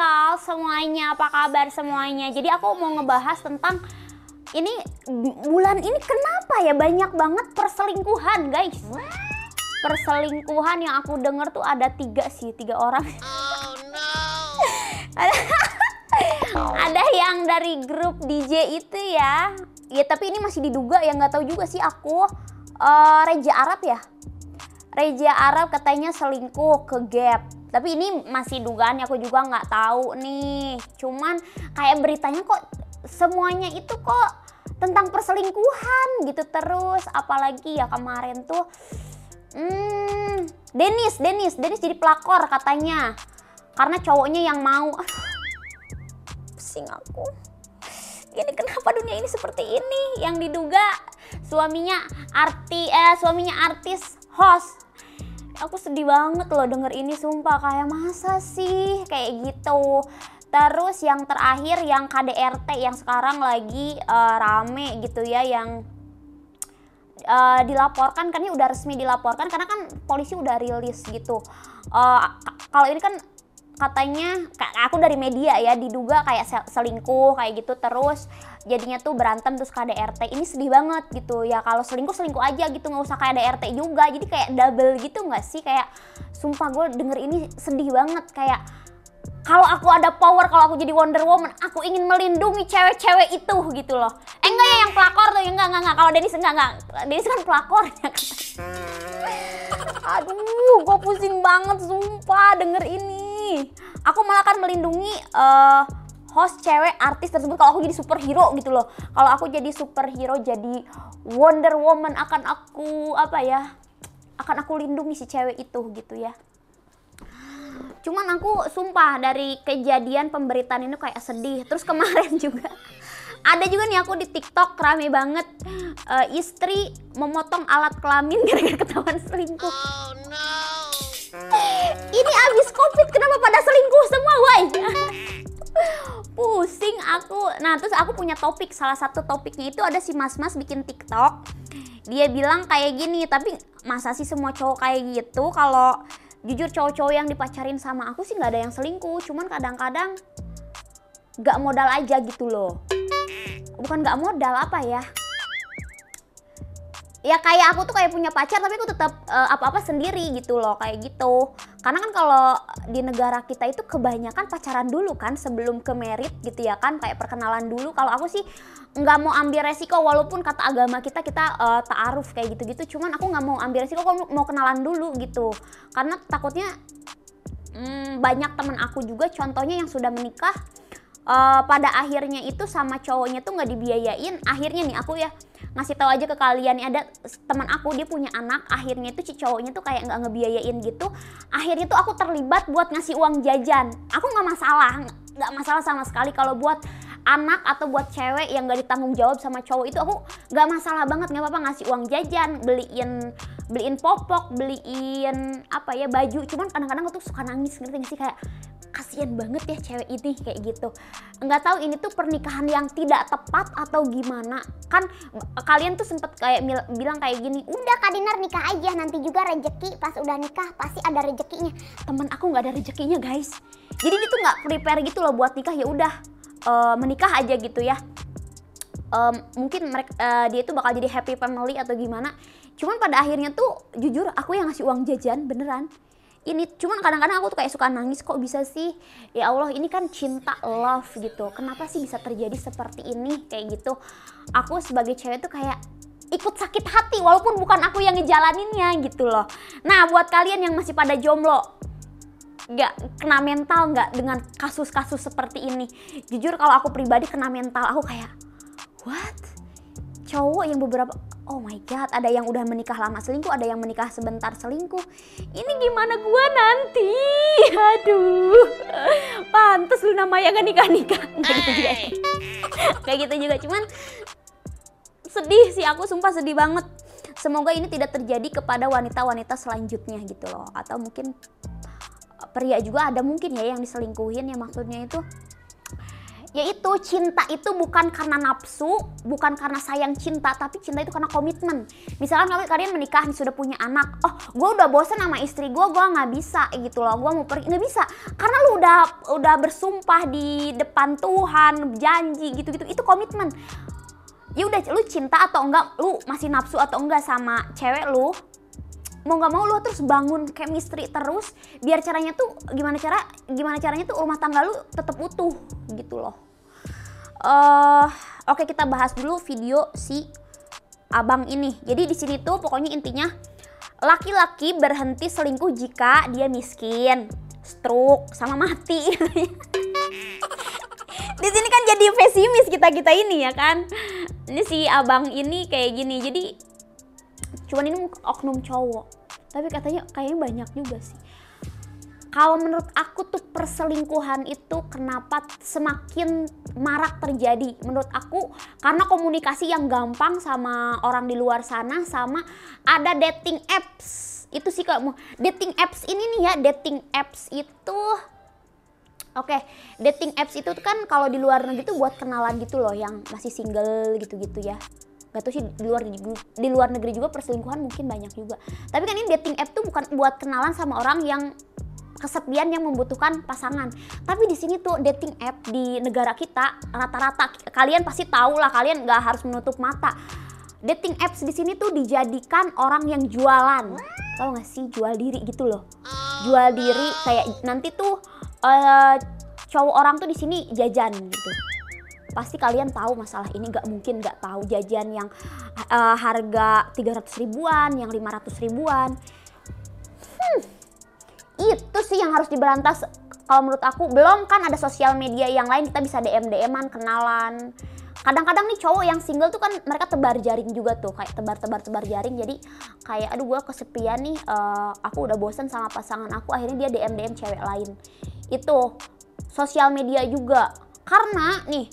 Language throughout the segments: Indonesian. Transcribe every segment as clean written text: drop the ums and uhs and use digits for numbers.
Halo semuanya, apa kabar semuanya? Jadi aku mau ngebahas tentang ini bulan ini kenapa ya banyak banget perselingkuhan guys. Perselingkuhan yang aku denger tuh ada tiga orang. Oh no. Ada yang dari grup DJ itu ya. Ya tapi ini masih diduga ya, nggak tahu juga sih aku. Reja Arab ya. Reja Arab katanya selingkuh ke Gap. Tapi ini masih dugaan, aku juga nggak tahu nih. Cuman kayak beritanya kok semuanya itu kok tentang perselingkuhan gitu terus. Apalagi ya kemarin tuh Dennis jadi pelakor katanya. Karena cowoknya yang mau. Pusing aku. Ini kenapa dunia ini seperti ini? Yang diduga suaminya artis host. Aku sedih banget loh denger ini, sumpah, kayak masa sih kayak gitu. Terus yang terakhir yang KDRT yang sekarang lagi rame gitu ya, yang dilaporkan, kan ini udah resmi dilaporkan karena kan polisi udah rilis gitu. Kalau ini kan katanya, aku dari media ya, diduga kayak selingkuh kayak gitu, terus jadinya tuh berantem terus KDRT. Ini sedih banget gitu ya, kalau selingkuh aja gitu, nggak usah KDRT juga, jadi kayak double gitu nggak sih? Kayak sumpah gue denger ini sedih banget. Kayak kalau aku ada power, kalau aku jadi Wonder Woman, aku ingin melindungi cewek-cewek itu gitu loh. Enggak ya yang pelakor tuh, enggak. Kalau Dennis enggak. Dennis kan pelakornya. Aduh, gue pusing banget sumpah denger ini. Aku malah kan melindungi host cewek artis tersebut kalau aku jadi superhero gitu loh. Kalau aku jadi superhero, jadi Wonder Woman, akan aku lindungi si cewek itu gitu ya. Cuman aku sumpah dari kejadian pemberitaan ini kayak sedih. Terus kemarin juga ada juga nih, aku di TikTok rame banget, istri memotong alat kelamin gara-gara ketahuan selingkuh. Oh no. Ini abis COVID kenapa pada selingkuh semua, woy? Pusing aku. Nah terus aku punya topik, salah satu topiknya itu ada si mas-mas bikin TikTok. Dia bilang kayak gini, tapi masa sih semua cowok kayak gitu? Kalau jujur cowok-cowok yang dipacarin sama aku sih nggak ada yang selingkuh, cuman kadang-kadang nggak modal aja gitu loh. Bukan nggak modal, apa ya? Ya kayak aku tuh kayak punya pacar tapi aku tetap apa-apa sendiri gitu loh, kayak gitu. Karena kan kalau di negara kita itu kebanyakan pacaran dulu kan sebelum ke merit gitu ya kan, kayak perkenalan dulu. Kalau aku sih nggak mau ambil resiko, walaupun kata agama kita ta'aruf kayak gitu-gitu. Cuman aku nggak mau ambil resiko, kalau mau kenalan dulu gitu. Karena takutnya banyak temen aku juga contohnya yang sudah menikah, pada akhirnya itu sama cowoknya tuh nggak dibiayain. Akhirnya nih aku ya ngasih tahu aja ke kalian nih, ada teman aku dia punya anak, akhirnya tuh si cowoknya tuh kayak nggak ngebiayain gitu. Akhirnya tuh aku terlibat buat ngasih uang jajan. Aku nggak masalah sama sekali kalau buat anak atau buat cewek yang nggak ditanggung jawab sama cowok itu, aku nggak masalah banget, nggak apa-apa ngasih uang jajan, beliin popok, beliin baju. Cuman kadang-kadang aku tuh suka nangis, ngerti gak sih, kayak kasian banget ya cewek ini kayak gitu. Nggak tahu ini tuh pernikahan yang tidak tepat atau gimana. Kan kalian tuh sempet kayak bilang kayak gini, udah Kak Dinar nikah aja, nanti juga rezeki pas udah nikah pasti ada rezekinya. Temen aku nggak ada rezekinya guys. Jadi dia tuh nggak prepare gitu loh buat nikah, ya udah menikah aja gitu ya. Mungkin dia itu bakal jadi happy family atau gimana. Cuman pada akhirnya tuh jujur aku yang ngasih uang jajan beneran. Ini cuman kadang-kadang aku tuh kayak suka nangis, kok bisa sih? Ya Allah, ini kan cinta, love gitu. Kenapa sih bisa terjadi seperti ini kayak gitu? Aku sebagai cewek tuh kayak ikut sakit hati walaupun bukan aku yang ngejalaninnya gitu loh. Nah, buat kalian yang masih pada jomblo, nggak kena mental nggak dengan kasus-kasus seperti ini? Jujur kalau aku pribadi kena mental, aku kayak what? Cowok yang oh my god, ada yang udah menikah lama selingkuh, ada yang menikah sebentar selingkuh. Ini gimana gua nanti? Aduh, pantes lu namanya gak nikah-nikah. Kayak gitu juga, cuman sedih sih aku, sumpah sedih banget. Semoga ini tidak terjadi kepada wanita-wanita selanjutnya gitu loh. Atau mungkin pria juga ada mungkin ya yang diselingkuhin, ya maksudnya itu Yaitu cinta itu bukan karena nafsu, bukan karena sayang cinta, tapi cinta itu karena komitmen. Misalkan kalian menikah nih, sudah punya anak, oh gue udah bosan sama istri gue nggak bisa gitu loh, gue mau pergi, nggak bisa, karena lu udah bersumpah di depan Tuhan, janji gitu-gitu, itu komitmen. Ya udah, lu cinta atau enggak, lu masih nafsu atau enggak sama cewek lu, mau nggak mau lu terus bangun chemistry terus, biar caranya tuh gimana caranya tuh rumah tangga lu tetap utuh gitu loh. Oke, kita bahas dulu video si abang ini. Jadi di sini tuh pokoknya intinya laki-laki berhenti selingkuh jika dia miskin, stroke, sama mati. Di sini kan jadi pesimis kita ini ya kan. Ini si abang ini kayak gini. Jadi cuman ini oknum cowok, tapi katanya kayaknya banyak juga sih. Kalau menurut aku tuh perselingkuhan itu kenapa semakin marak terjadi? Menurut aku karena komunikasi yang gampang sama orang di luar sana, sama ada dating apps. Itu sih kalau dating apps ini nih ya, dating apps itu dating apps itu kan kalau di luar negeri tuh buat kenalan gitu loh, yang masih single gitu-gitu ya. Gak tau sih di luar negeri juga perselingkuhan mungkin banyak juga. Tapi kan ini dating app tuh bukan buat kenalan sama orang yang kesepian yang membutuhkan pasangan. Tapi di sini tuh dating app di negara kita rata-rata kalian pasti tahu lah, kalian nggak harus menutup mata. Dating apps di sini tuh dijadikan orang yang jualan. Tahu nggak sih, jual diri gitu loh. Jual diri kayak nanti tuh cowok orang tuh di sini jajan gitu. Pasti kalian tahu masalah ini, nggak mungkin nggak tahu jajan yang harga 300 ribuan, yang 500 ribuan. Itu sih yang harus diberantas kalau menurut aku. Belum kan ada sosial media yang lain, kita bisa DM-an, kenalan. Kadang-kadang nih cowok yang single tuh kan mereka tebar jaring juga tuh, kayak tebar jaring. Jadi kayak aduh gue kesepian nih, aku udah bosan sama pasangan aku, akhirnya dia DM cewek lain. Itu sosial media juga. Karena nih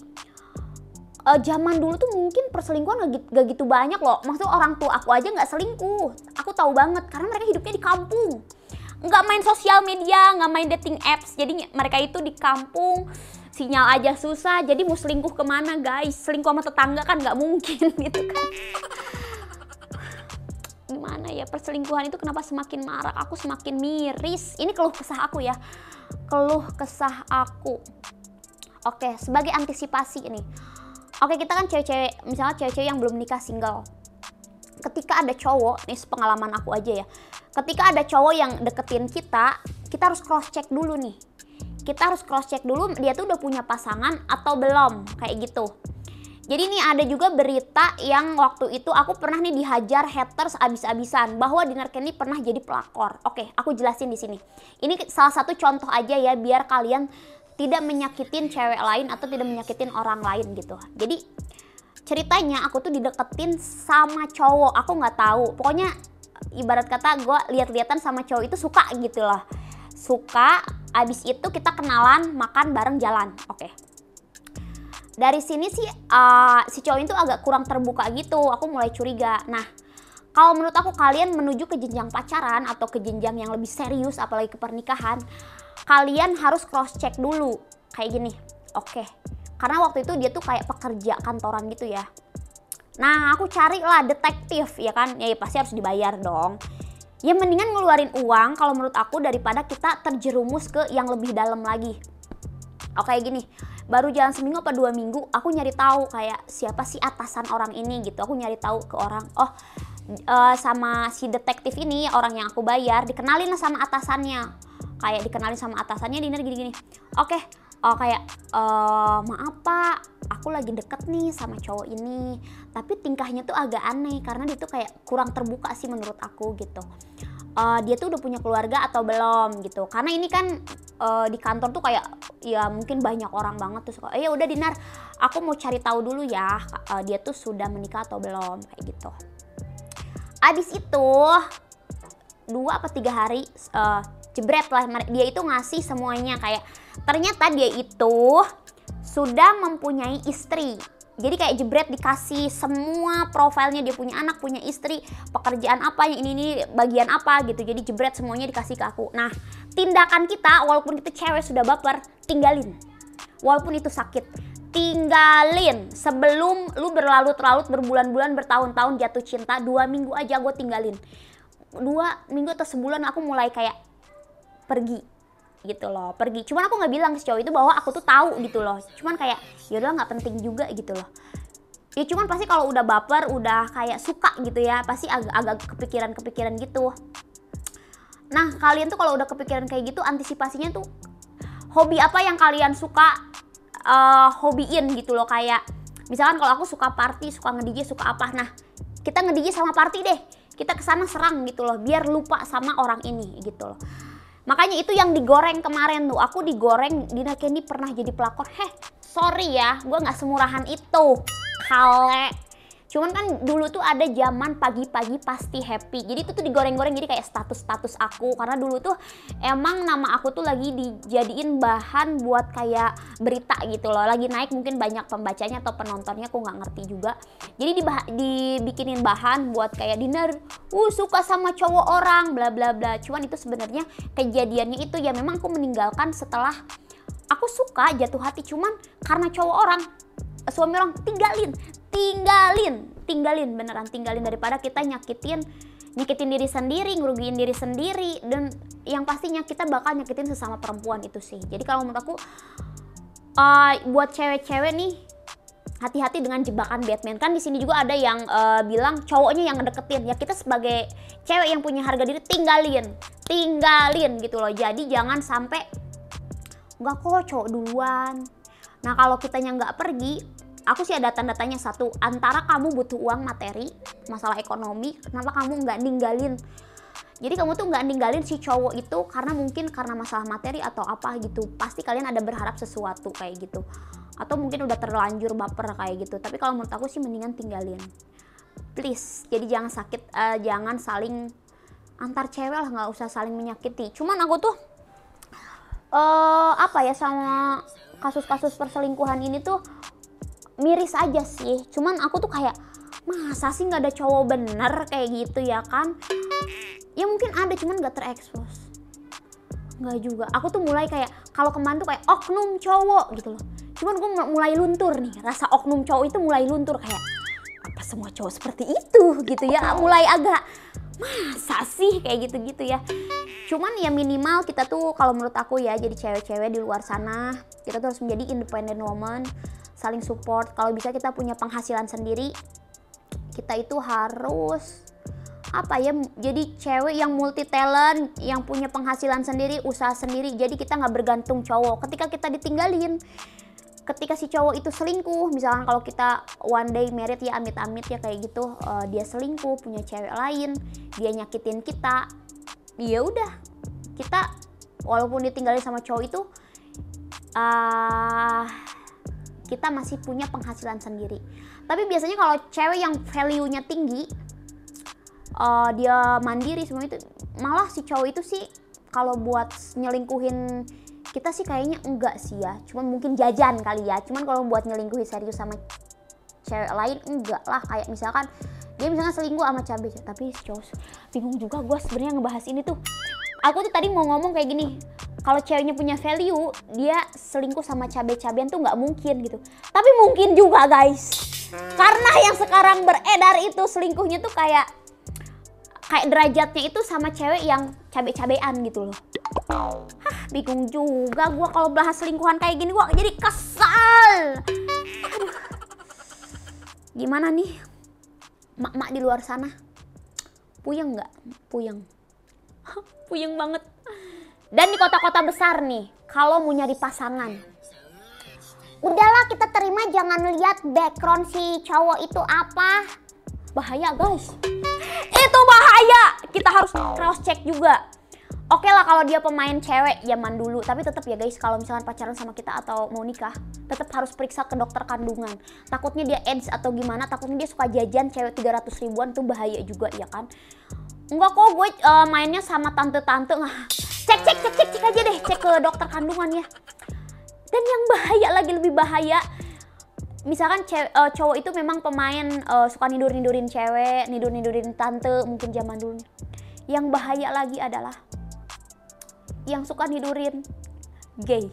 zaman dulu tuh mungkin perselingkuhan gak gitu banyak loh. Maksudnya orang tua aku aja gak selingkuh, aku tahu banget karena mereka hidupnya di kampung. Nggak main sosial media, nggak main dating apps. Jadi mereka itu di kampung, sinyal aja susah. Jadi mau selingkuh kemana guys? Selingkuh sama tetangga kan nggak mungkin gitu kan. Gimana ya, perselingkuhan itu kenapa semakin marak? Aku semakin miris. Ini keluh kesah aku ya. Keluh kesah aku. Oke, sebagai antisipasi ini. Oke, kita kan cewek-cewek, misalnya cewek-cewek yang belum nikah single. Ketika ada cowok, nih pengalaman aku aja ya. Ketika ada cowok yang deketin kita harus cross check dulu nih. Kita harus cross check dulu dia tuh udah punya pasangan atau belum, kayak gitu. Jadi nih ada juga berita yang waktu itu aku pernah nih dihajar haters abis-abisan bahwa Dinar Candy pernah jadi pelakor. Oke, aku jelasin di sini. Ini salah satu contoh aja ya biar kalian tidak menyakitin cewek lain atau tidak menyakitin orang lain gitu. Jadi ceritanya aku tuh dideketin sama cowok, aku nggak tahu. Pokoknya ibarat kata gue lihat-lihatan sama cowok itu suka gitu loh. Suka, abis itu kita kenalan, makan bareng, jalan. Oke. Dari sini sih si cowok itu agak kurang terbuka gitu, aku mulai curiga. Nah, kalau menurut aku kalian menuju ke jenjang pacaran atau ke jenjang yang lebih serius, apalagi ke pernikahan, kalian harus cross check dulu, kayak gini. Oke. Karena waktu itu dia tuh kayak pekerja kantoran gitu ya. Nah aku carilah detektif ya kan, ya pasti harus dibayar dong. Ya mendingan ngeluarin uang kalau menurut aku daripada kita terjerumus ke yang lebih dalam lagi. Oke gini, baru jalan seminggu apa 2 minggu aku nyari tahu kayak siapa sih atasan orang ini gitu. Aku nyari tahu ke orang, sama si detektif ini orang yang aku bayar, dikenalin lah sama atasannya. Kayak dikenalin sama atasannya, Dinar gini-gini. Oke. Kayak maaf pak, aku lagi deket nih sama cowok ini, tapi tingkahnya tuh agak aneh karena dia tuh kayak kurang terbuka sih menurut aku gitu. Dia tuh udah punya keluarga atau belum gitu, karena ini kan di kantor tuh kayak ya mungkin banyak orang banget tuh. Ya udah Dinar, aku mau cari tahu dulu ya dia tuh sudah menikah atau belum, kayak gitu. Abis itu 2 apa 3 hari jebret lah, dia itu ngasih semuanya. Kayak ternyata dia itu sudah mempunyai istri. Jadi kayak jebret dikasih semua profilnya, dia punya anak, punya istri, pekerjaan apa, yang ini bagian apa gitu. Jadi jebret semuanya dikasih ke aku. Nah tindakan kita walaupun kita cewek sudah baper, tinggalin. Walaupun itu sakit. tinggalin. Sebelum lu berlarut-larut berbulan-bulan bertahun-tahun jatuh cinta, 2 minggu aja gue tinggalin. 2 minggu atau sebulan aku mulai kayak pergi gitu loh, pergi. Cuman aku nggak bilang ke cowok itu bahwa aku tuh tahu gitu loh. Cuman kayak yaudah nggak penting juga gitu loh. Ya cuman pasti kalau udah baper, udah kayak suka gitu ya, pasti agak kepikiran gitu. Nah kalian tuh kalau udah kepikiran kayak gitu, antisipasinya tuh hobi apa yang kalian suka hobiin gitu loh. Kayak misalkan kalau aku suka party, suka nge-DJ, suka apa, nah kita nge-DJ sama party deh, kita kesana serang gitu loh, biar lupa sama orang ini gitu loh. Makanya itu yang digoreng kemarin tuh, aku digoreng. Dina Candy pernah jadi pelakor. Sorry ya, gue nggak semurahan itu, kale. Cuman kan dulu tuh ada zaman pagi-pagi pasti happy. Jadi itu tuh digoreng-goreng jadi kayak status-status aku. Karena dulu tuh emang nama aku tuh lagi dijadiin bahan buat kayak berita gitu loh. Lagi naik, mungkin banyak pembacanya atau penontonnya, aku nggak ngerti juga. Jadi dibikinin bahan buat kayak Dinar suka sama cowok orang bla bla bla. Cuman itu sebenarnya kejadiannya itu ya memang aku meninggalkan setelah aku suka, jatuh hati, cuman karena cowok orang, suami orang, tinggalin beneran, tinggalin daripada kita nyakitin diri sendiri, ngerugiin diri sendiri, dan yang pastinya kita bakal nyakitin sesama perempuan itu sih. Jadi kalau menurut aku buat cewek-cewek nih, hati-hati dengan jebakan Batman. Kan di sini juga ada yang bilang cowoknya yang ngedeketin. Ya kita sebagai cewek yang punya harga diri, tinggalin gitu loh. Jadi jangan sampai nggak kok cowok duluan. Nah kalau kitanya nggak pergi, aku sih ada tanda-tanya satu, antara kamu butuh uang materi, masalah ekonomi, kenapa kamu nggak ninggalin. Jadi kamu tuh nggak ninggalin si cowok itu karena mungkin karena masalah materi atau apa gitu. Pasti kalian ada berharap sesuatu kayak gitu. Atau mungkin udah terlanjur baper kayak gitu. Tapi kalau menurut aku sih mendingan tinggalin. Please, jadi jangan sakit, jangan saling, antar cewek lah nggak usah saling menyakiti. Cuman aku tuh sama kasus-kasus perselingkuhan ini tuh miris aja sih. Cuman aku tuh kayak, masa sih nggak ada cowok bener kayak gitu ya kan? Ya mungkin ada, cuman nggak terekspos. Nggak juga. Aku tuh mulai kayak, kalau kemarin tuh kayak oknum cowok gitu loh. Cuman gue mulai luntur nih, rasa oknum cowok itu mulai luntur, kayak apa semua cowok seperti itu gitu ya. Mulai agak, masa sih kayak gitu-gitu ya. Cuman ya minimal kita tuh kalau menurut aku ya, jadi cewek-cewek di luar sana, kita tuh harus menjadi independent woman, saling support. Kalau bisa kita punya penghasilan sendiri, kita itu harus jadi cewek yang multi talent, yang punya penghasilan sendiri, usaha sendiri. Jadi kita nggak bergantung cowok. Ketika kita ditinggalin, ketika si cowok itu selingkuh, misalkan kalau kita one day married ya, amit-amit ya kayak gitu, dia selingkuh, punya cewek lain, dia nyakitin kita, ya udah, kita walaupun ditinggalin sama cowok itu, kita masih punya penghasilan sendiri. Tapi biasanya kalau cewek yang value-nya tinggi, dia mandiri semua itu, malah si cowok itu sih kalau buat nyelingkuhin kita sih kayaknya enggak sih ya, cuman mungkin jajan kali ya. Cuman kalau buat nyelingkuhin serius sama cewek lain enggak lah. Kayak misalkan dia misalnya selingkuh sama cabe, tapi si cowok bingung juga gue sebenarnya ngebahas ini tuh. Aku tuh tadi mau ngomong kayak gini, kalau ceweknya punya value, dia selingkuh sama cabe-cabean tuh nggak mungkin gitu. Tapi mungkin juga guys, karena yang sekarang beredar itu selingkuhnya tuh kayak derajatnya itu sama cewek yang cabe-cabean gitu loh. Bingung juga gue kalau bahas selingkuhan kayak gini, gue jadi kesal. Gimana nih mak-mak di luar sana? Puyeng nggak? Puyeng. Puyeng banget. Dan di kota-kota besar nih, kalau mau nyari pasangan, udahlah kita terima, jangan lihat background si cowok itu apa. Bahaya guys, itu bahaya. Kita harus cross check juga. Oke lah kalau dia pemain cewek zaman dulu, tapi tetap ya guys, kalau misalkan pacaran sama kita atau mau nikah, tetap harus periksa ke dokter kandungan. Takutnya dia AIDS atau gimana, takutnya dia suka jajan cewek 300 ribuan, tuh bahaya juga ya kan. Enggak kok, gue mainnya sama tante-tante. Cek aja deh, cek ke dokter kandungan ya. Dan yang bahaya lagi, lebih bahaya, misalkan cowok itu memang pemain suka nidur-nidurin cewek, nidur-nidurin tante mungkin zaman dulu. Yang bahaya lagi adalah yang suka nidurin gay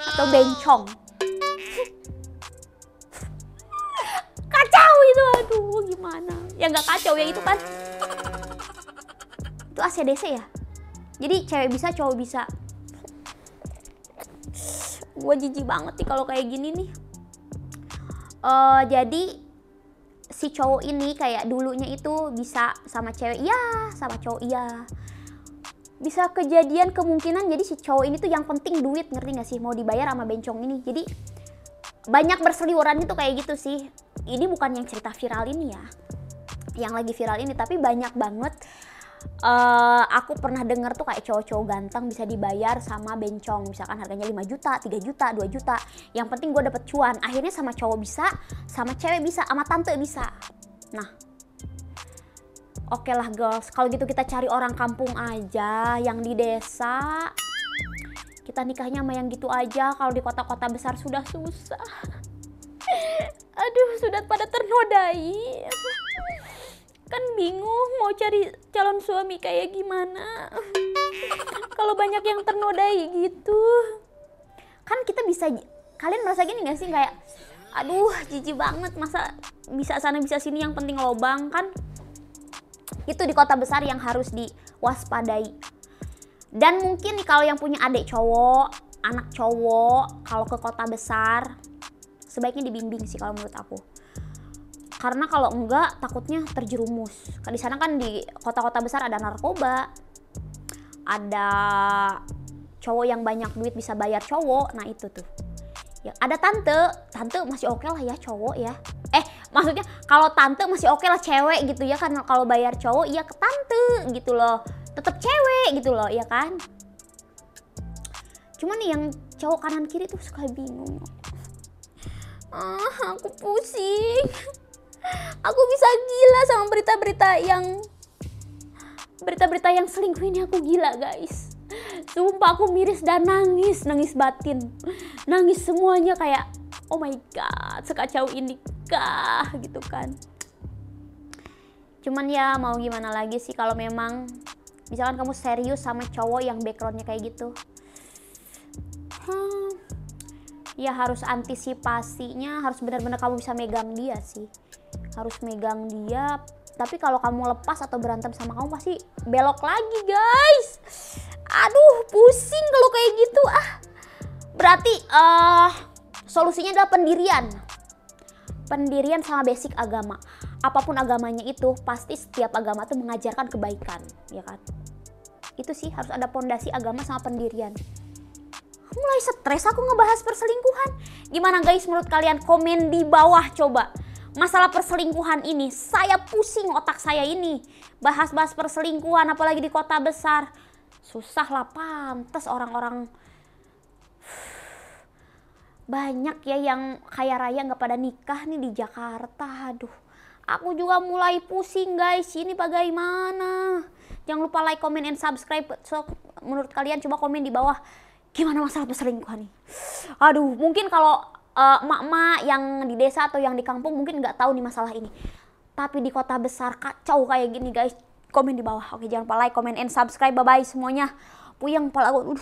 atau bencong. gimana? Ya nggak kacau ya itu kan. Itu ACDC ya. Jadi cewek bisa, cowok bisa. Gue jijik banget nih kalau kayak gini nih. Jadi si cowok ini kayak dulunya itu bisa sama cewek iya, sama cowok iya. Bisa kejadian kemungkinan jadi si cowok ini tuh yang penting duit, ngerti gak sih? Mau dibayar sama bencong ini. Jadi banyak berseliweran itu kayak gitu sih. Ini bukan yang cerita viral ini ya, yang lagi viral ini, tapi banyak banget. Aku pernah denger tuh kayak cowok-cowok ganteng bisa dibayar sama bencong, misalkan harganya 5 juta, 3 juta, 2 juta. Yang penting gue dapet cuan. Akhirnya sama cowok bisa, sama cewek bisa, sama tante bisa. Nah, oke lah girls, kalau gitu kita cari orang kampung aja yang di desa. Kita nikahnya sama yang gitu aja. Kalau di kota-kota besar sudah susah. Aduh, sudah pada ternodai. Kan bingung mau cari calon suami kayak gimana. Kalau banyak yang ternodai gitu. Kan kita bisa, kalian merasa gini gak sih kayak, aduh jijik banget, masa bisa sana bisa sini yang penting lobang kan. Itu di kota besar yang harus diwaspadai. Dan mungkin nih kalau yang punya adik cowok, anak cowok, kalau ke kota besar sebaiknya dibimbing sih kalau menurut aku. Karena kalau enggak takutnya terjerumus. Di sana kan di kota-kota besar ada narkoba, ada cowok yang banyak duit bisa bayar cowok. Nah itu tuh. Ya, ada tante masih oke lah ya cowok ya. Maksudnya kalau tante masih oke lah cewek gitu ya kan. Kalau bayar cowok iya ke tante gitu loh. Tetap cewek gitu loh ya kan. Cuman nih yang cowok kanan kiri tuh suka bingung. Aku pusing. Aku bisa gila sama berita-berita yang selingkuh ini. Aku gila guys. Sumpah aku miris dan nangis batin. Nangis semuanya kayak oh my god, sekacau ini kah gitu kan. Cuman ya mau gimana lagi sih kalau memang misalkan kamu serius sama cowok yang backgroundnya kayak gitu. Ya harus antisipasinya, harus benar-benar kamu bisa megang dia sih. Harus megang dia. Tapi kalau kamu lepas atau berantem sama kamu pasti belok lagi guys. Aduh pusing kalau kayak gitu Berarti solusinya adalah pendirian sama basic agama. Apapun agamanya itu pasti setiap agama tuh mengajarkan kebaikan, ya kan. Itu sih harus ada pondasi agama sama pendirian. Mulai stres aku ngebahas perselingkuhan. Gimana guys menurut kalian? Komen di bawah coba. Masalah perselingkuhan ini, saya pusing otak saya ini. Bahas-bahas perselingkuhan apalagi di kota besar. Susah lah, pantes orang-orang banyak ya yang kaya raya gak pada nikah nih di Jakarta. Aduh, aku juga mulai pusing guys. Ini bagaimana? Jangan lupa like, comment, and subscribe. So, menurut kalian coba komen di bawah. Gimana masalah perselingkuhan nih? Aduh, mungkin kalau emak-emak yang di desa atau yang di kampung mungkin nggak tahu nih masalah ini. Tapi di kota besar kacau kayak gini guys. Komen di bawah. Oke, jangan lupa like, comment, and subscribe. Bye-bye semuanya. Puyeng kepala aku.